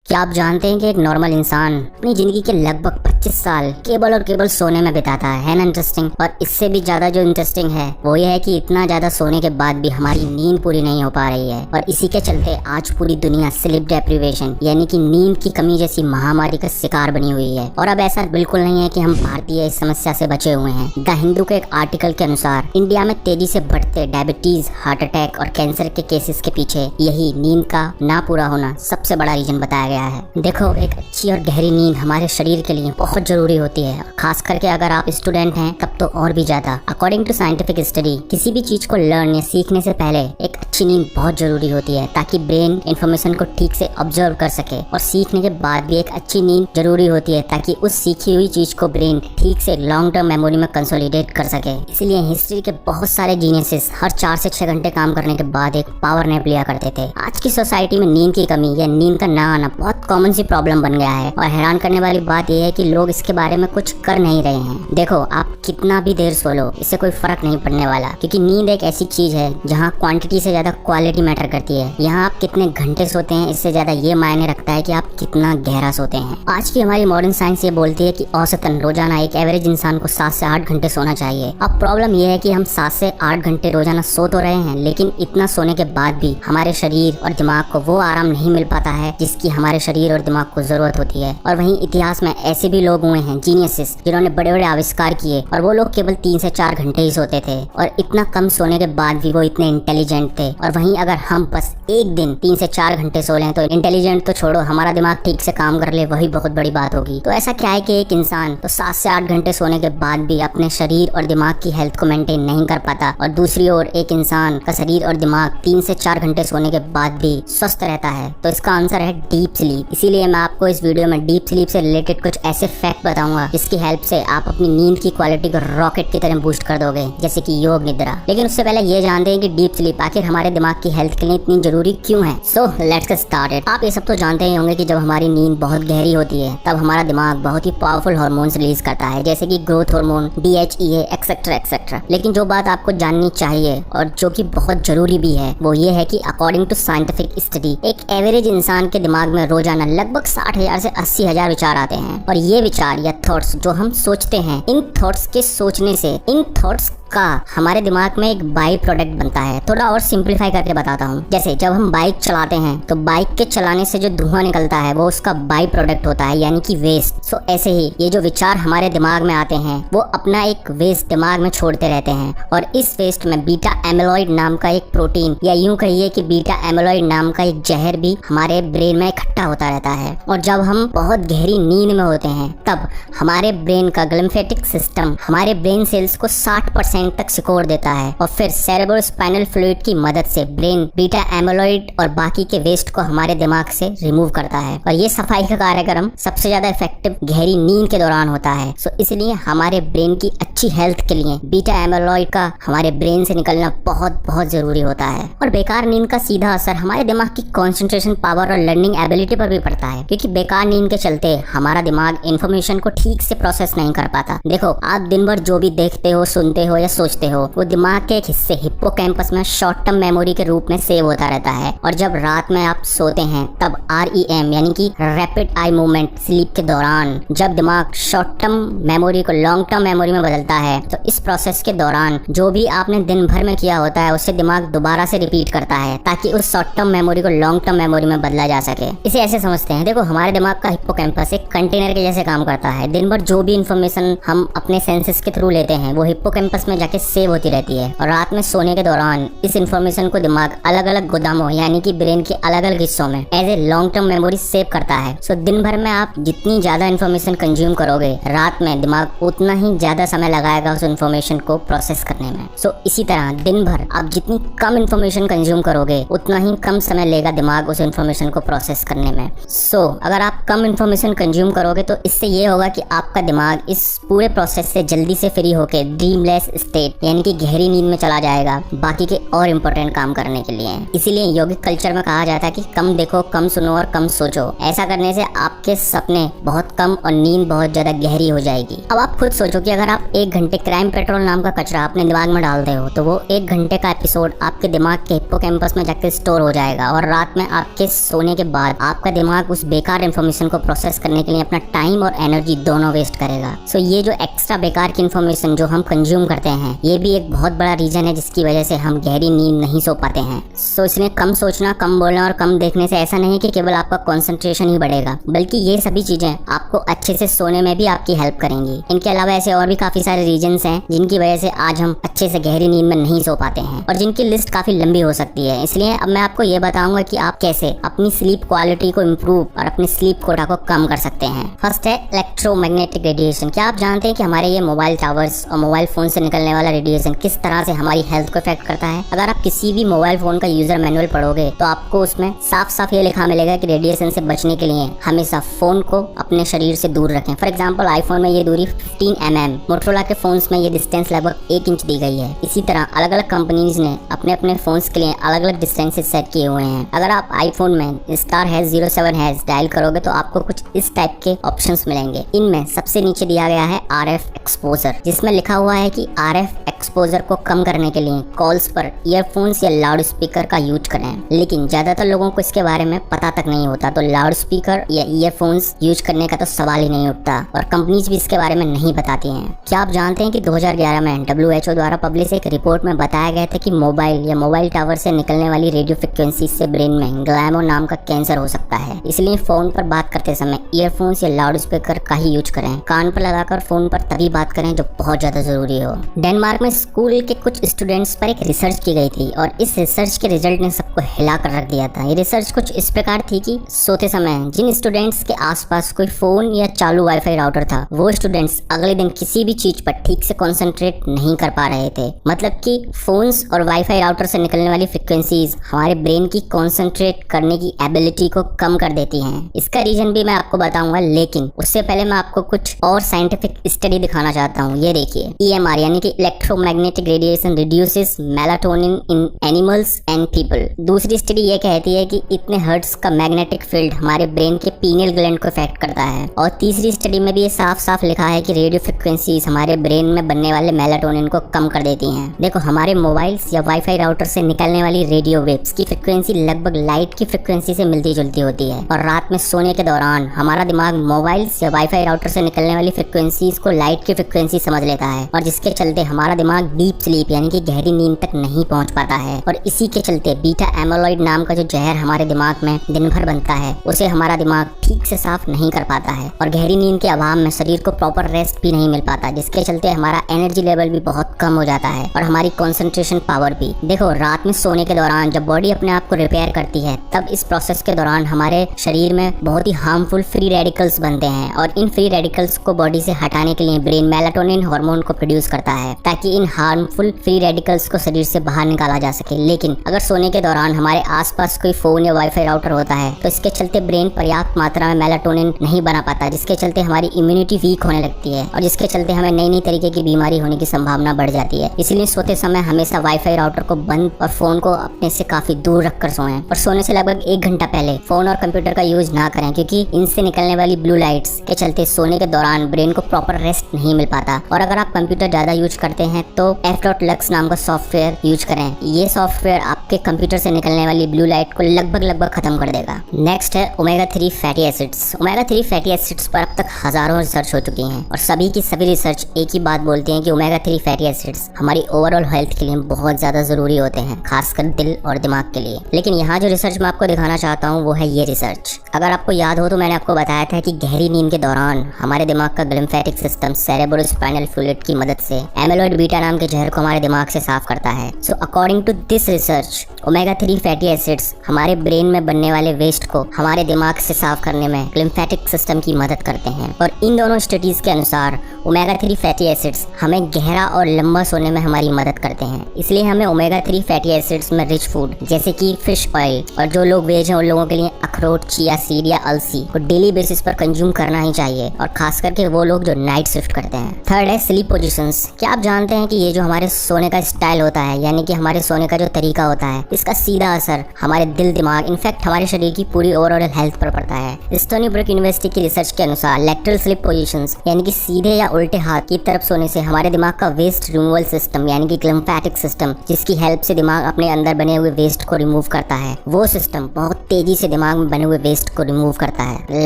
क्या आप जानते हैं कि एक नॉर्मल इंसान अपनी जिंदगी के लगभग 25 साल केवल और केवल सोने में बिताता है ना इंटरेस्टिंग। और इससे भी ज्यादा जो इंटरेस्टिंग है वो ये है कि इतना ज्यादा सोने के बाद भी हमारी नींद पूरी नहीं हो पा रही है। और इसी के चलते आज पूरी दुनिया स्लीप डेप्रिवेशन यानी कि नींद की कमी जैसी महामारी का शिकार बनी हुई है। और अब ऐसा बिल्कुल नहीं है कि हम भारतीय इस समस्या से बचे हुए हैं। द हिंदू के एक आर्टिकल के अनुसार इंडिया में तेजी से बढ़ते डायबिटीज, हार्ट अटैक और कैंसर के केसेस के पीछे यही नींद का ना पूरा होना सबसे बड़ा रीजन बताया गया है। देखो, एक अच्छी और गहरी नींद हमारे शरीर के लिए बहुत जरूरी होती है, खास करके अगर आप स्टूडेंट हैं तब तो और भी ज्यादा। अकॉर्डिंग टू साइंटिफिक स्टडी, किसी भी चीज को लर्न या सीखने से पहले एक अच्छी नींद बहुत जरूरी होती है ताकि ब्रेन इन्फॉर्मेशन को ठीक से ऑब्जर्व कर सके। और सीखने के बाद भी एक अच्छी नींद जरूरी होती है ताकि उस सीखी हुई चीज को ब्रेन ठीक से लॉन्ग टर्म मेमोरी में कंसोलिडेट कर सके। इसलिए हिस्ट्री के बहुत सारे जीनियसेस हर 4 से 6 घंटे काम करने के बाद एक पावर नैप लिया करते थे। आज की सोसाइटी में नींद की कमी या नींद का ना आना बहुत कॉमन सी प्रॉब्लम बन गया है। और हैरान करने वाली बात यह है कि लोग इसके बारे में कुछ कर नहीं रहे हैं। देखो, आप कितना भी देर सो लो, इससे कोई फर्क नहीं पड़ने वाला, क्योंकि नींद एक ऐसी चीज है जहाँ क्वांटिटी से ज्यादा क्वालिटी मैटर करती है। यहाँ आप कितने घंटे सोते हैं इससे ज्यादा ये मायने रखता है कि आप कितना गहरा सोते हैं। आज की हमारी मॉडर्न साइंस ये बोलती है कि औसतन रोजाना एक एवरेज इंसान को 7 से 8 घंटे सोना चाहिए। अब प्रॉब्लम यह है कि हम 7 से 8 घंटे रोजाना सो तो रहे हैं, लेकिन इतना सोने के बाद भी हमारे शरीर और दिमाग को वो आराम नहीं मिल पाता है जिसकी हमारे शरीर और दिमाग को जरूरत होती है। और वहीं इतिहास में ऐसे भी लोग हुए हैं, जीनियसेस, जिन्होंने बड़े बड़े आविष्कार किए और वो लोग केवल 3 से 4 घंटे ही सोते थे। और इतना कम सोने के बाद भी वो इतने इंटेलिजेंट थे। और वहीं अगर हम बस एक दिन 3 से 4 घंटे सो लें तो इंटेलिजेंट तो छोड़ो, हमारा दिमाग ठीक से काम कर ले, वही बहुत बड़ी बात होगी। तो ऐसा क्या है कि एक इंसान तो 7 से 8 घंटे सोने के बाद भी अपने शरीर और दिमाग की हेल्थ को मेंटेन नहीं कर पाता, और दूसरी ओर एक इंसान का शरीर और दिमाग 3 से 4 घंटे सोने के बाद भी स्वस्थ रहता है? तो इसका आंसर है डीप स्लीप। इसीलिए मैं आपको इस वीडियो में डीप स्लीप से रिलेटेड कुछ ऐसे फैक्ट बताऊंगा जिसकी हेल्प से आप अपनी नींद की क्वालिटी को रॉकेट की तरह बूस्ट कर दोगे, जैसे कि योग निद्रा। लेकिन उससे पहले ये जानते हैं कि डीप स्लीप आखिर हमारे दिमाग की हेल्थ के लिए इतनी जरूरी क्यों है। So let's get started. आप ये सब तो जानते ही होंगे कि जब हमारी नींद बहुत गहरी होती है तब हमारा दिमाग बहुत ही पावरफुल हार्मोन्स रिलीज करता है, जैसे कि growth hormone, DHEA etcetera etcetera. लेकिन जो बात आपको जाननी चाहिए और जो कि बहुत जरूरी भी है वो ये है कि अकॉर्डिंग टू साइंटिफिक स्टडी, एक एवरेज इंसान के दिमाग में रोजाना लगभग 60,000 से 80,000 विचार आते हैं। और ये विचार या थॉट्स जो हम सोचते हैं, इन थॉट्स के सोचने से इन थॉट्स का हमारे दिमाग में एक बाई प्रोडक्ट बनता है। थोड़ा और सिंप्लीफाई करके बताता हूँ। जैसे जब हम बाइक चलाते हैं तो बाइक के चलाने से जो धुआं निकलता है वो उसका बाई प्रोडक्ट होता है, यानी कि वेस्ट। सो ऐसे ही ये जो विचार हमारे दिमाग में आते हैं वो अपना एक वेस्ट दिमाग में छोड़ते रहते हैं। और इस वेस्ट में बीटा एमिलॉइड नाम का एक प्रोटीन, या यूं कहिए कि बीटा एमिलॉइड नाम का एक जहर भी हमारे ब्रेन में इकट्ठा होता रहता है। और जब हम बहुत गहरी नींद में होते हैं तब हमारे ब्रेन का ग्लिम्फेटिक सिस्टम हमारे ब्रेन सेल्स को 60% तक सिकोड़ देता है। और फिर सेरेब्रो स्पाइनल फ्लूइड की मदद से ब्रेन बीटा एमिलॉइड और बाकी के वेस्ट को हमारे दिमाग से रिमूव करता है। और ये सफाई का कार्यक्रम सबसे ज्यादा इफेक्टिव गहरी नींद के दौरान होता है। सो इसलिए हमारे ब्रेन की अच्छी हेल्थ के लिए बीटा एमिलॉइड का हमारे ब्रेन से निकलना बहुत बहुत जरूरी होता है। और बेकार नींद का सीधा असर हमारे दिमाग की कंसंट्रेशन पावर और लर्निंग एबिलिटी पर भी पड़ता है, क्योंकि बेकार नींद के चलते हमारा दिमाग इन्फॉर्मेशन को ठीक से प्रोसेस नहीं कर पाता। देखो, आप दिन भर जो भी देखते हो, सुनते हो या सोचते हो वो दिमाग के एक हिस्से हिप्पोकैम्पस में शॉर्ट टर्म मेमोरी के रूप में सेव होता रहता है। और जब रात में आप सोते हैं तब REM यानी कि रैपिड आई मूवमेंट स्लीप के दौरान जब दिमाग शॉर्ट टर्म मेमोरी को लॉन्ग टर्म मेमोरी में बदलता है तो इस प्रोसेस के दौरान जो भी आपने दिन भर में किया होता है उसे दिमाग दोबारा से रिपीट करता है ताकि उस शॉर्ट टर्म मेमोरी को लॉन्ग टर्म मेमोरी में बदला जा सके। इसे ऐसे समझते हैं, देखो, हमारे दिमाग का हिप्पोकैम्पस एक कंटेनर के जैसे काम करता है। दिन भर जो भी इन्फॉर्मेशन हम अपने सेंसेस के थ्रू लेते हैं वो हिप्पोकैम्पस में जाके सेव होती रहती है। और रात में सोने के दौरान इस इंफॉर्मेशन को दिमाग अलग अलग गोदामों यानी कि ब्रेन के अलग अलग हिस्सों में as a long term memory save करता है। सो दिन भर में आप जितनी ज्यादा इन्फॉर्मेशन कंज्यूम करोगे, रात में दिमाग उतना ही ज्यादा समय लगाएगा उस इन्फॉर्मेशन को प्रोसेस करने में। सो इसी तरह दिन भर आप जितनी कम इन्फॉर्मेशन कंज्यूम करोगे उतना ही कम समय लेगा दिमाग उस इन्फॉर्मेशन को प्रोसेस करने में। सो अगर आप कम इन्फॉर्मेशन कंज्यूम करोगे तो इससे ये होगा कि आपका दिमाग इस पूरे प्रोसेस से जल्दी से फ्री होकर ड्रीमलेस स्टेट यानी कि गहरी नींद में चला जाएगा बाकी के और इम्पोर्टेंट काम करने के लिए। इसीलिए यौगिक कल्चर में कहा जाता है कि कम देखो, कम सुनो और कम सोचो। ऐसा करने से आपके सपने बहुत कम और नींद बहुत ज्यादा गहरी हो जाएगी। अब आप खुद सोचो कि अगर आप 1 घंटे क्राइम पेट्रोल नाम का कचरा अपने दिमाग में डालते हो तो वो 1 घंटे का एपिसोड आपके दिमाग के हिप्पोकैम्पस में जाकर स्टोर हो जाएगा और रात में आपके सोने के बाद आपका दिमाग उस बेकार इन्फॉर्मेशन को प्रोसेस करने के लिए अपना टाइम और एनर्जी दोनों वेस्ट करेगा। सो ये जो एक्स्ट्रा बेकार की इन्फॉर्मेशन जो हम कंज्यूम करते हैं ये भी एक बहुत बड़ा रीजन है जिसकी वजह से हम गहरी नींद नहीं सो पाते हैं। सो इसलिए कम सोचना, कम बोलना और कम देखने से ऐसा नहीं कि केवल आपका कंसंट्रेशन ही बढ़ेगा, बल्कि ये सभी चीजें आपको अच्छे से सोने में भी आपकी हेल्प करेंगी। इनके अलावा ऐसे और भी काफी सारे रीजंस हैं जिनकी वजह से आज हम अच्छे से गहरी नींद में नहीं सो पाते हैं और जिनकी लिस्ट काफी लंबी हो सकती है। इसलिए अब मैं आपको ये बताऊंगा कि आप कैसे अपनी स्लीप क्वालिटी को इम्प्रूव और अपनी स्लीप कोटा को कम कर सकते हैं। फर्स्ट है इलेक्ट्रोमैग्नेटिक रेडिएशन। क्या आप जानते हैं कि हमारे ये मोबाइल टावर्स और मोबाइल फोन से निकलने वाला रेडिएशन किस तरह से हमारी हेल्थ को इफेक्ट करता है? अगर आप किसी भी मोबाइल फोन का यूजर मैनुअल पढ़ोगे तो आपको उसमें साफ साफ ये लिखा मिलेगा कि रेडिएशन से बचने के लिए हमेशा फोन को अपने शरीर से दूर रखें। फॉर एग्जांपल आईफोन में ये दूरी 15 mm, मोटोरोला के फोन्स में ये डिस्टेंस लगभग 1 इंच दी गई है। इसी तरह अलग अलग कंपनीज ने अपने अपने फोन्स के लिए अलग अलग डिस्टेंसेस सेट किए हुए हैं। अगर आप आईफोन में *#07# डायल करोगे तो आपको कुछ इस टाइप के ऑप्शंस मिलेंगे। इनमें सबसे नीचे दिया गया है RF एक्सपोजर, जिसमें लिखा हुआ है कि RF एक्सपोजर को कम करने के लिए कॉल्स पर ईयरफोन्स या लाउड स्पीकर का यूज करें। लेकिन ज्यादातर लोगों को इसके बारे में पता तक नहीं होता, तो लाउड स्पीकर या ईयरफोन्स यूज करने का तो सवाल ही नहीं उठता और कंपनीज भी इसके बारे में नहीं बताती हैं। क्या आप जानते हैं कि 2011 में WHO द्वारा पब्लिश एक रिपोर्ट में बताया गया था कि मोबाइल या मोबाइल टावर से निकलने वाली रेडियो फ्रिक्वेंसी से ब्रेन में ग्लैमो नाम का कैंसर हो सकता है। इसलिए फोन पर बात करते समय ईयरफोन्स या लाउड स्पीकर का ही यूज करें। कान पर लगाकर फोन पर तभी बात करें जो बहुत ज्यादा जरूरी हो। डेनमार्क में स्कूल के कुछ स्टूडेंट्स पर एक रिसर्च की गई थी और इस रिसर्च के रिजल्ट ने सबको हिला कर रख दिया था। ये रिसर्च कुछ इस प्रकार थी कि सोते समय जिन स्टूडेंट्स के आसपास कोई फोन या चालू वाईफाई राउटर था वो स्टूडेंट्स अगले दिन किसी भी चीज पर ठीक से कंसंट्रेट नहीं कर पा रहे थे। मतलब कि फोन्स और वाईफाई राउटर से निकलने वाली फ्रिक्वेंसीज हमारे ब्रेन की कंसंट्रेट करने की एबिलिटी को कम कर देती हैं। इसका रीजन भी मैं आपको बताऊंगा, लेकिन उससे पहले मैं आपको कुछ और साइंटिफिक स्टडी दिखाना चाहता हूँ। ये देखिए, EMR यानी कि electromagnetic radiation reduces melatonin in animals and people. दूसरी स्टडी ये कहती है कि इतने हर्ट्ज का मैग्नेटिक फील्ड हमारे ब्रेन के पीनियल ग्लैंड को इफेक्ट करता है। और तीसरी स्टडी में भी ये साफ साफ लिखा है कि रेडियो फ्रिक्वेंसीज हमारे ब्रेन में बनने वाले मेलाटोनिन को कम कर देती हैं। देखो, हमारे मोबाइल्स या वाईफाई राउटर से निकलने वाली रेडियो वेव्स की फ्रिक्वेंसी लगभग लाइट की फ्रिक्वेंसी से मिलती जुलती होती है और रात में सोने के दौरान हमारा दिमाग मोबाइल्स या वाईफाई राउटर से निकलने वाली फ्रिक्वेंसीज को लाइट की फ्रिक्वेंसी समझ लेता है और जिसके चलते हमारा दिमाग डीप स्लीप यानी कि गहरी नींद तक नहीं पहुंच पाता है। और इसी के चलते बीटा एमोलॉइड नाम का जो जहर हमारे दिमाग में दिन भर बनता है उसे हमारा दिमाग ठीक से साफ नहीं कर पाता है और गहरी नींद के अभाव में शरीर को प्रॉपर रेस्ट भी नहीं मिल पाता, जिसके चलते हमारा एनर्जी लेवल भी बहुत कम हो जाता है और हमारी कंसंट्रेशन पावर भी। देखो, रात में सोने के दौरान जब बॉडी अपने आप को रिपेयर करती है तब इस प्रोसेस के दौरान हमारे शरीर में बहुत ही हार्मफुल फ्री रेडिकल्स बनते हैं और इन फ्री रेडिकल्स को बॉडी से हटाने के लिए ब्रेन मेलाटोनिन हार्मोन को प्रोड्यूस करता है ताकि इन हार्मफुल फ्री रेडिकल्स को शरीर से बाहर निकाला जा सके। लेकिन अगर सोने के दौरान हमारे आसपास कोई फोन या वाईफाई राउटर होता है तो इसके चलते ब्रेन पर्याप्त मात्रा में मेलाटोनिन नहीं बना पाता, जिसके चलते हमारी इम्यूनिटी वीक होने लगती है और जिसके चलते हमें नई नई तरीके की बीमारी होने की संभावना बढ़ जाती है। इसलिए सोते समय हमेशा वाईफाई राउटर को बंद और फोन को अपने से काफी दूर रखकर सोएं और सोने से लगभग 1 घंटा पहले फोन और कंप्यूटर का यूज ना करें, क्योंकि इनसे निकलने वाली ब्लू लाइट्स के चलते सोने के दौरान ब्रेन को प्रॉपर रेस्ट नहीं मिल पाता। और अगर आप कंप्यूटर ज्यादा यूज करते हैं तो f.lux नाम का सॉफ्टवेयर यूज करें। ये सॉफ्टवेयर आपके कंप्यूटर से निकलने वाली ब्लू लाइट को लगभग खत्म कर देगा। नेक्स्ट है omega 3 fatty acids. Omega 3 fatty acids पर अब तक हजारों रिसर्च हो चुकी हैं और सभी की सभी रिसर्च एक ही बात बोलती हैं कि ओमेगा 3 फैटी एसिड्स हमारी ओवरऑल हेल्थ के लिए बहुत ज्यादा जरूरी होते हैं, खासकर दिल और दिमाग के लिए। लेकिन यहाँ जो रिसर्च मैं आपको दिखाना चाहता हूँ वो है ये रिसर्च। अगर आपको याद हो तो मैंने आपको बताया था कि गहरी नींद के दौरान हमारे दिमाग का लिम्फेटिक सिस्टम सेरेब्रोस्पाइनल फ्लूइड की मदद से एमिलॉइड बीटा नाम के जहर को हमारे दिमाग से साफ करता है। So according to this research omega 3 fatty acids हमारे ब्रेन में बनने वाले वेस्ट को हमारे दिमाग से साफ करने में लिम्फेटिक सिस्टम की मदद करते हैं। और इन दोनों स्टडीज के अनुसार ओमेगा 3 फैटी एसिड्स हमें गहरा और लंबा सोने में हमारी मदद करते हैं। इसलिए हमें ओमेगा 3 फैटी एसिड्स में रिच फूड जैसे कि फिश ऑयल, और जो लोग वेज हैं उन लोगों के लिए अखरोट, चिया सीड या अलसी को डेली बेसिस पर कंज्यूम करना ही चाहिए, और खास करके वो लोग जो नाइट शिफ्ट करते हैं। थर्ड है स्लीप पोजीशंस। क्या आप जानते हैं कि ये जो हमारे सोने का स्टाइल होता है, यानी कि हमारे सोने का जो तरीका होता है, इसका सीधा असर हमारे दिल, दिमाग, इनफैक्ट हमारे शरीर की पूरी ओवरऑल हेल्थ पर पड़ता है। स्टोनी ब्रुक यूनिवर्सिटी की रिसर्च के अनुसार लैटरल स्लीप पोजीशंस यानी कि सीधे या उल्टे हाथ की तरफ सोने से हमारे दिमाग का वेस्ट रिमूवल सिस्टम यानी कि लिम्फेटिक सिस्टम, जिसकी हेल्प से दिमाग अपने अंदर बने हुए वेस्ट को रिमूव करता है, वो सिस्टम बहुत तेजी से दिमाग में बने हुए वेस्ट को रिमूव करता है।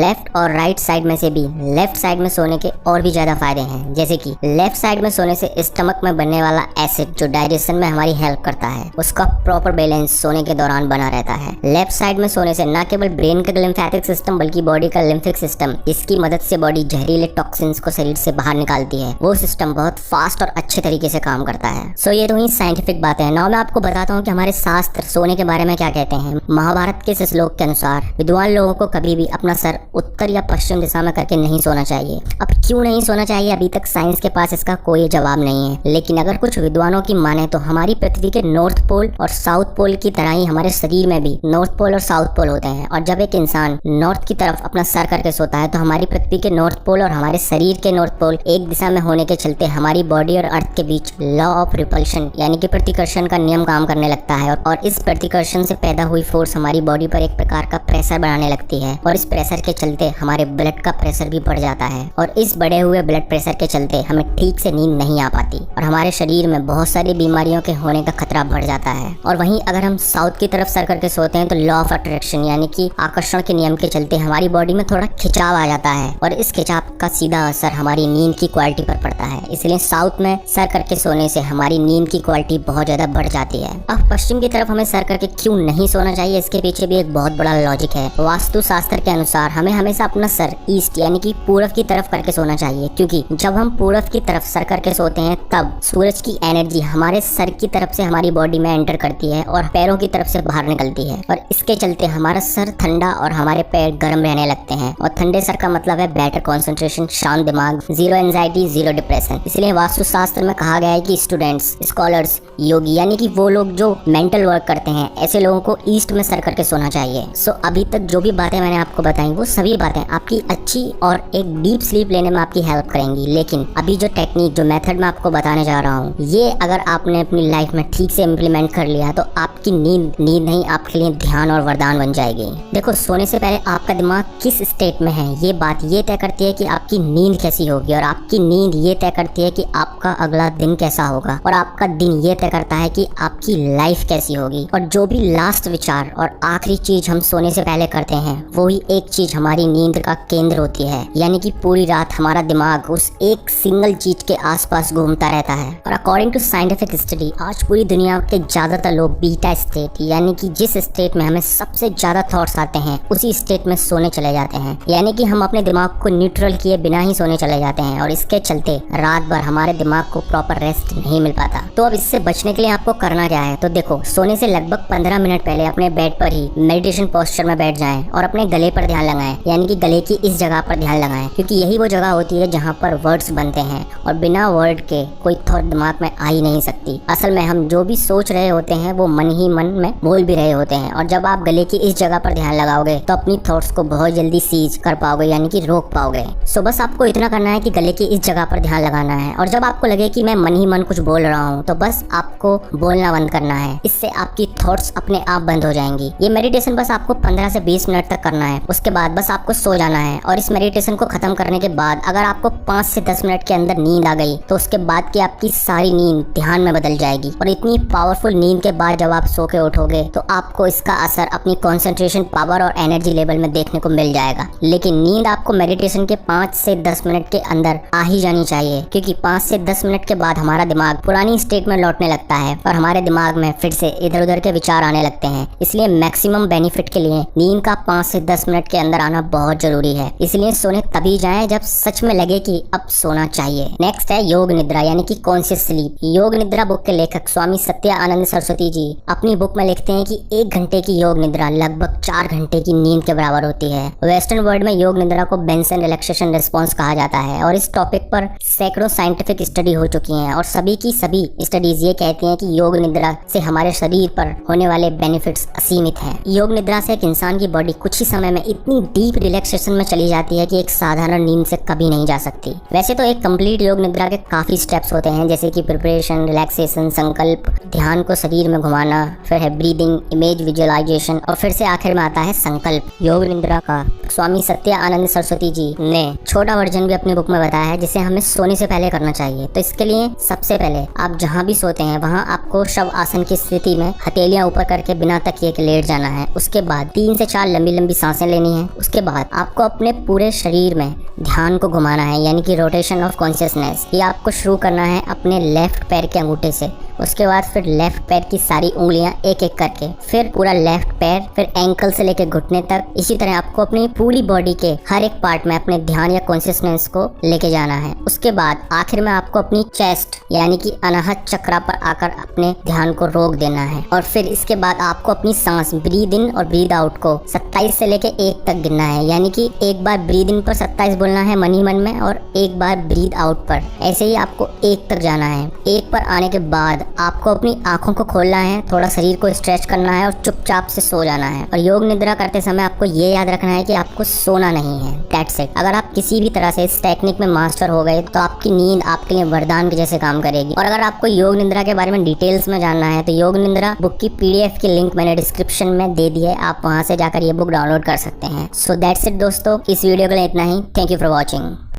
लेफ्ट और राइट साइड में से भी लेफ्ट साइड में सोने के और भी ज्यादा फायदे हैं, जैसे कि लेफ्ट साइड में सोने से स्टमक में बनने वाला एसिड जो डाइजेशन में हमारी हेल्प करता है, उसका प्रॉपर बैलेंस सोने के दौरान बना रहता है। लेफ्ट साइड में सोने से न केवल ब्रेन का लिम्फेटिक सिस्टम बल्कि बॉडी का लिम्फिक सिस्टम, जिसकी मदद से बॉडी जहरीले टॉक्सिन्स को शरीर से बाहर निकालती है, वो सिस्टम बहुत फास्ट और अच्छे तरीके से काम करता है। सो ये तो ही साइंटिफिक बातें हैं। नाउ मैं आपको बताता हूँ कि हमारे शास्त्र सोने के बारे में क्या कहते हैं। महाभारत के इस श्लोक के अनुसार विद्वान लोगों को कभी भी अपना सर उत्तर या पश्चिम दिशा में करके नहीं सोना चाहिए। अब क्यों नहीं सोना चाहिए, अभी तक साइंस के पास इसका कोई जवाब नहीं है, लेकिन अगर कुछ विद्वानों की माने तो हमारी पृथ्वी के नॉर्थ पोल और साउथ पोल की तरह ही हमारे शरीर में भी नॉर्थ पोल और साउथ पोल होते हैं, और जब एक इंसान नॉर्थ की तरफ अपना सर करके सोता है तो हमारी पृथ्वी के नॉर्थ पोल और हमारे शरीर के नॉर्थ पोल एक दिशा में होने के चलते हमारी बॉडी और अर्थ के बीच लॉ ऑफ रिपल्शन यानी कि प्रतिकर्षण का नियम काम करने लगता है, और इस प्रतिकर्षण से पैदा हुई फोर्स हमारी बॉडी पर एक प्रकार का प्रेशर बनाने लगती है, और इस प्रेशर के चलते हमारे ब्लड का प्रेशर भी बढ़ जाता है, और इस बढ़े हुए ब्लड प्रेशर के चलते हमें ठीक से नींद नहीं आ पाती और हमारे शरीर में बहुत सारी बीमारियों के होने का खतरा बढ़ जाता है। और वहीं अगर हम साउथ की तरफ सर करके सोते हैं तो लॉ ऑफ अट्रैक्शन यानी कि आकर्षण के नियम के चलते हमारी बॉडी में थोड़ा खिंचाव आ जाता है, और इस खिंचाव का सीधा असर हमारी नींद की क्वालिटी पर पड़ता है। इसलिए साउथ में सर करके सोने से हमारी नींद की क्वालिटी बहुत ज्यादा बढ़ जाती है। अब पश्चिम की तरफ हमें सर करके क्यों नहीं सोना चाहिए, इसके पीछे भी एक बहुत बड़ा लॉजिक है। वास्तु शास्त्र के अनुसार हमें हमेशा अपना सर ईस्ट यानी कि पूरब की तरफ करके सोना चाहिए, क्योंकि जब हम पूरब की तरफ सर करके सोते हैं तब सूरज की एनर्जी हमारे सर की तरफ से हमारी बॉडी में एंटर करती है और पैरों की तरफ से बाहर निकलती है, और इसके चलते हमारा सर ठंडा और हमारे पैर गर्म रहने लगते हैं। और ठंडे सर का मतलब है बेटर कंसंट्रेशन, शांत दिमाग, जीरो एंजाइटी, जीरो डिप्रेशन। इसलिए वास्तुशास्त्र में कहा गया है कि स्टूडेंट्स, स्कॉलर्स, योगी यानी कि वो लोग जो मेंटल वर्क करते हैं, ऐसे लोगों को ईस्ट में सर करके सोना चाहिए। सो अभी तक जो भी बातें मैंने आपको बताई वो सभी बातें आपकी अच्छी और एक डीप स्लीप लेने में आपकी हेल्प करेंगी, लेकिन अभी जो टेक्निक, जो मेथड मैं आपको बताने जा रहा हूँ, ये अगर आपने अपनी लाइफ में ठीक से इम्प्लीमेंट कर लिया तो आपकी नींद नहीं, आपके लिए ध्यान और वरदान बन जाएगी। देखो, सोने से पहले आपका दिमाग किस स्टेट में है ये बात ये तय करती है कि आपकी नींद कैसी होगी, और आपकी नींद ये तय करती है कि आपका अगला दिन कैसा होगा, और आपका दिन ये तय करता है कि आपकी लाइफ कैसी होगी। और जो भी लास्ट विचार और आखिरी चीज हम सोने से पहले करते हैं वही एक चीज हमारी नींद का केंद्र होती है, यानी कि पूरी रात हमारा दिमाग उस एक सिंगल चीज के आसपास घूमता रहता है। और अकॉर्डिंग टू साइंटिफिक स्टडी आज पूरी दुनिया के ज्यादातर लोग बीटा स्टेट यानी कि जिस स्टेट में हमें सबसे ज्यादा थॉट्स आते हैं उसी स्टेट में सोने चले जाते हैं, यानी कि हम अपने दिमाग को न्यूट्रल किए बिना ही सोने चले जाते हैं, और इसके चलते रात भर हमारे दिमाग को प्रॉपर रेस्ट नहीं मिल पाता। तो अब इससे बचने के लिए आपको करना क्या है, तो देखो, सोने से लगभग 15 मिनट पहले अपने बेड पर ही मेडिटेशन पोस्चर में बैठ जाएं और अपने गले पर ध्यान लगाएं, यानी कि गले की इस जगह पर ध्यान लगाएं, क्योंकि यही वो जगह होती है जहाँ पर वर्ड्स बनते हैं, और बिना वर्ड के कोई थॉट दिमाग में आ ही नहीं सकती। असल में हम जो भी सोच रहे होते हैं वो मन ही मन में बोल भी रहे होते हैं, और जब आप गले की इस जगह पर ध्यान लगाओगे तो अपनी थॉट्स को बहुत जल्दी सीज कर पाओगे, यानी कि रोक पाओगे। सो बस आपको इतना करना है कि गले की इस जगह पर ध्यान लगाना है, और जब आपको लगे कि मैं मन ही मन कुछ बोल रहा हूँ तो बस आपको बोलना बंद करना है। इससे आपकी थॉट्स अपने आप बंद हो जाएंगी। ये मेडिटेशन बस आपको 15 से 20 मिनट तक करना है, उसके बाद बस आपको सो जाना है। और इस मेडिटेशन को खत्म करने के बाद अगर आपको 5 से 10 मिनट के अंदर नींद आ गई तो उसके बाद की आपकी सारी नींद ध्यान में बदल जाएगी, और इतनी पावरफुल नींद के बाद जब आप सो के उठोगे तो आपको इसका असर अपनी कंसंट्रेशन पावर और एनर्जी लेवल में देखने को मिल जाएगा। लेकिन नींद आपको मेडिटेशन के 5 से 10 मिनट के अंदर आ ही जानी चाहिए, क्योंकि 5 से 10 मिनट के बाद हमारा दिमाग पुरानी स्टेट में लौटने लगता है और हमारे दिमाग में फिर से इधर उधर के विचार आने लगते हैं। इसलिए मैक्सिमम बेनिफिट के लिए नींद का 5 से 10 मिनट के अंदर आना बहुत जरूरी है। इसलिए सोने तभी जाएं जब सच में लगे कि अब सोना चाहिए। नेक्स्ट है योग निद्रा यानी कि कॉन्शियस स्लीप। योग निद्रा बुक के लेखक स्वामी सत्यानंद सरस्वती जी अपनी बुक में लिखते हैं कि 1 घंटे की योग निद्रा लगभग 4 घंटे की नींद के बराबर होती है। वेस्टर्न वर्ल्ड में योग निद्रा को बेंसन रिलैक्सेशन रिस्पॉन्स कहा जाता है, और इस टॉपिक पर सैकड़ों साइंटिफिक स्टडी हो चुकी हैं, और सभी की सभी स्टडीज ये कहती हैं कि योग निद्रा से हमारे शरीर पर होने वाले बेनिफिट्स असीमित हैं। योग निद्रा से एक इंसान की बॉडी कुछ ही समय में इतनी डीप रिलैक्सेशन में चली जाती है कि एक साधारण नींद से कभी नहीं जा सकती। वैसे तो एक कंप्लीट योग निद्रा के काफी स्टेप्स होते हैं, जैसे कि प्रिपरेशन, रिलैक्सेशन, संकल्प, ध्यान को शरीर में घुमाना, फिर है ब्रीदिंग, इमेज विजुअलाइजेशन और फिर से आखिर में आता है संकल्प। योग निद्रा का स्वामी सत्य आनंद सरस्वती जी ने छोटा वर्जन भी अपनी बुक में बताया है, जिसे हमें सोने से पहले करना चाहिए। तो इसके लिए सबसे पहले आप जहाँ भी सोते हैं वहाँ आपको शव आसन की स्थिति में हथेलियां ऊपर करके बिना तकिए के लेट जाना है। उसके बाद 3 से 4 लंबी लंबी सांसें लेनी है। उसके बाद आपको अपने पूरे शरीर में ध्यान को घुमाना है, यानी कि रोटेशन ऑफ कॉन्शियसनेस। ये आपको शुरू करना है अपने लेफ्ट पैर के अंगूठे से। उसके बाद फिर लेफ्ट पैर की सारी उंगलियां एक एक करके, फिर पूरा लेफ्ट पैर, फिर एंकल से लेकर घुटने तक। इसी तरह आपको अपनी पूरी बॉडी के हर एक पार्ट में अपने ध्यान या कॉन्शियसनेस को लेके जाना है। उसके बाद आखिर में आपको अपनी चेस्ट यानी कि अनाहत चक्रा पर आकर अपने ध्यान को रोक देना है। और फिर इसके बाद आपको अपनी सांस ब्रीद इन और ब्रीद आउट को 27 से लेके 1 तक गिनना है, यानी कि एक बार ब्रीद इन पर 27 बोलना है मन ही मन में और एक बार ब्रीद आउट पर। ऐसे ही आपको 1 तक जाना है। 1 पर आने के बाद आपको अपनी आंखों को खोलना है, थोड़ा शरीर को स्ट्रेच करना है और चुपचाप से सो जाना है। और योग निद्रा करते समय आपको ये याद रखना है कि आपको सोना नहीं है। That's it. अगर आप किसी भी तरह से इस टेक्निक में मास्टर हो गए तो आपकी नींद आपके लिए वरदान के जैसे काम करेगी। और अगर आपको योग निद्रा के बारे में डिटेल्स में जानना है तो योग निद्रा बुक की PDF की लिंक मैंने डिस्क्रिप्शन में दे दी है, आप वहां से जाकर ये बुक डाउनलोड कर सकते हैं। सो दैट्स इट दोस्तों, इस वीडियो के लिए इतना ही। Thank you for watching.